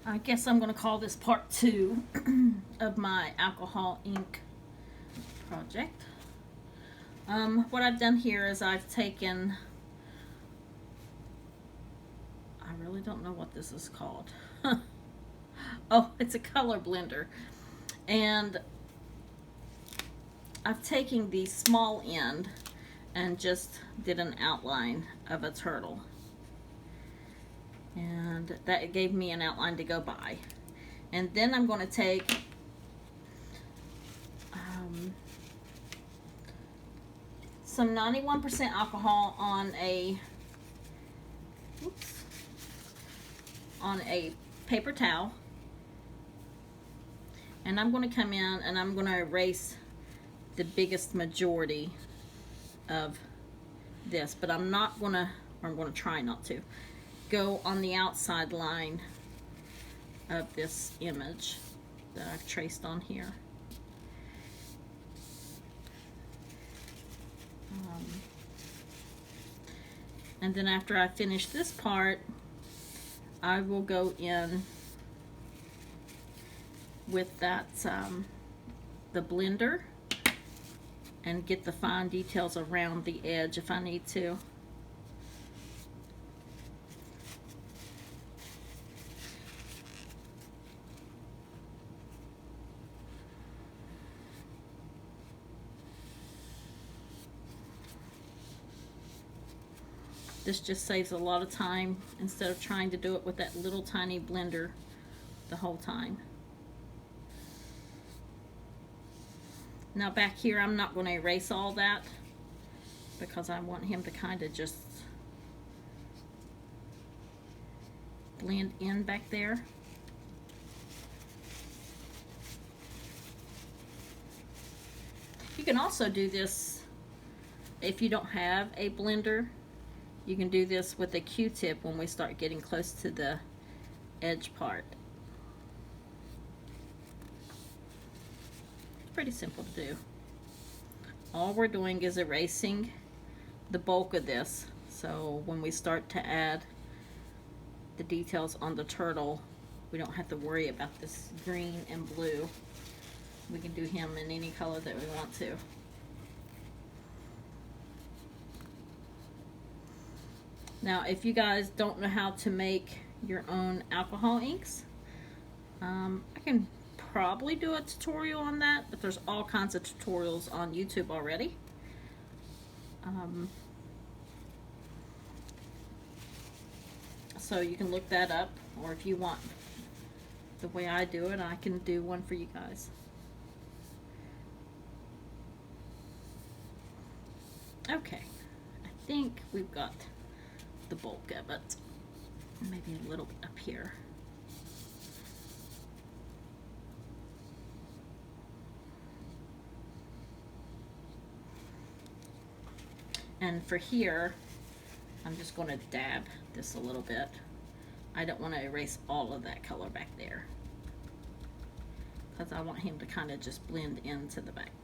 I guess I'm going to call this part 2 of my alcohol ink project. What I've done here is I've taken, I really don't know what this is called. Oh, it's a color blender. And I've taken the small end and just did an outline of a turtle. And that gave me an outline to go by. And then I'm going to take some 91% alcohol on a paper towel, and I'm going to come in and I'm going to erase the biggest majority of this, but I'm not going to, or I'm going to try not to, go on the outside line of this image that I've traced on here. And then after I finish this part, I will go in with that the blender and get the fine details around the edge if I need to. This just saves a lot of time instead of trying to do it with that little tiny blender the whole time. Now back here, I'm not going to erase all that because I want him to kind of just blend in back there. You can also do this if you don't have a blender. You can do this with a Q-tip when we start getting close to the edge part. It's pretty simple to do. All we're doing is erasing the bulk of this, so when we start to add the details on the turtle, we don't have to worry about this green and blue. We can do him in any color that we want to. Now, if you guys don't know how to make your own alcohol inks, I can probably do a tutorial on that, but there's all kinds of tutorials on YouTube already. So you can look that up, or if you want the way I do it, I can do one for you guys. Okay, I think we've got the bulk of it, maybe a little bit up here. And for here, I'm just going to dab this a little bit. I don't want to erase all of that color back there because I want him to kind of just blend into the background.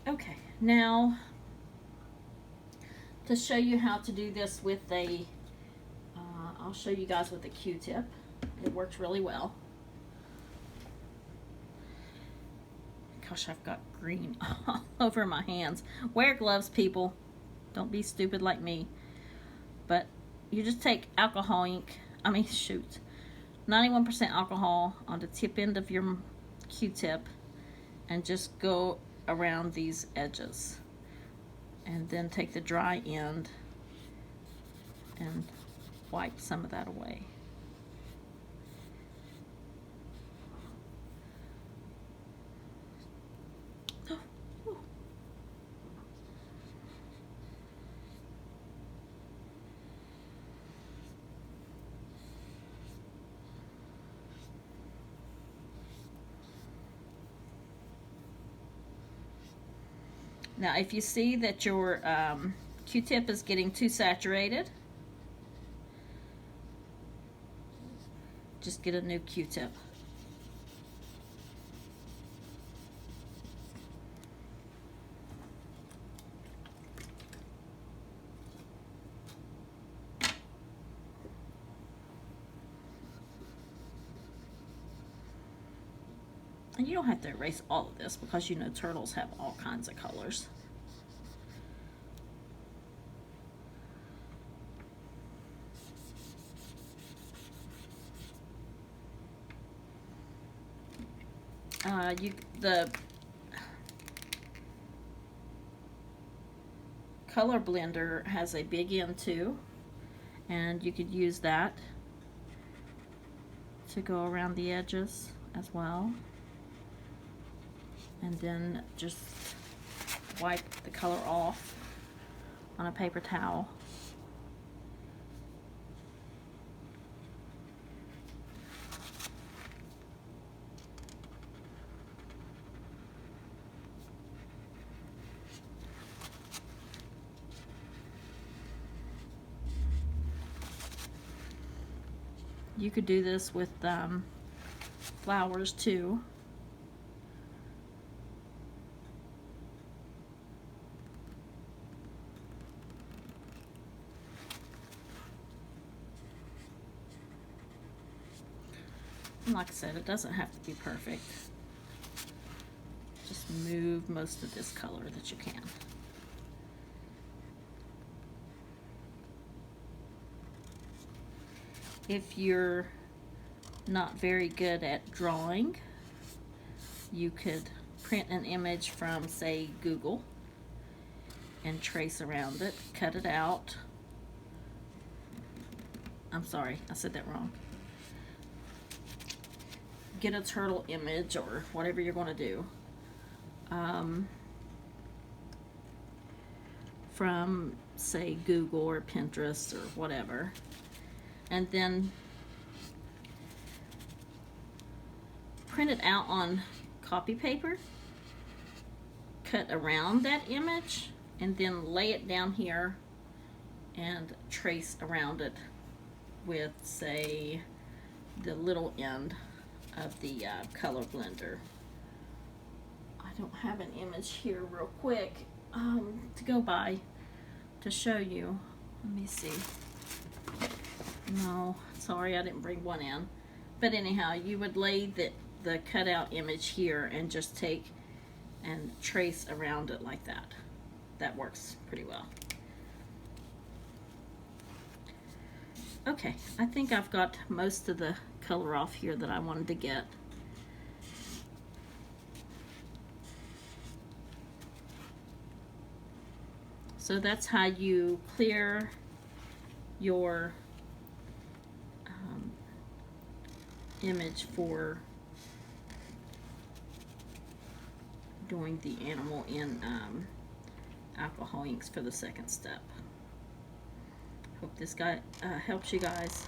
Okay, now to show you how to do this with a, I'll show you guys with a Q-tip. It works really well. Gosh, I've got green all over my hands. Wear gloves, people. Don't be stupid like me. But you just take alcohol ink, 91% alcohol on the tip end of your Q-tip and just go around these edges. And then take the dry end and wipe some of that away. Now, if you see that your Q-tip is getting too saturated, just get a new Q-tip. And you don't have to erase all of this because you know turtles have all kinds of colors. The color blender has a big end too, and you could use that to go around the edges as well. And then just wipe the color off on a paper towel. You could do this with flowers too. And like I said, it doesn't have to be perfect. Just move most of this color that you can. If you're not very good at drawing, you could print an image from, say, Google and trace around it, cut it out. I'm sorry, I said that wrong. Get a turtle image or whatever you're going to do from, say, Google or Pinterest or whatever. And then print it out on copy paper, cut around that image, and then lay it down here and trace around it with, say, the little end of the color blender. I don't have an image here real quick to go by to show you. Let me see. No, sorry, I didn't bring one in. But anyhow, you would lay the cutout image here and just take and trace around it like that. That works pretty well. Okay, I think I've got most of the color off here that I wanted to get. So that's how you clear your image for doing the animal in alcohol inks for the second step. Hope this guy helps you guys.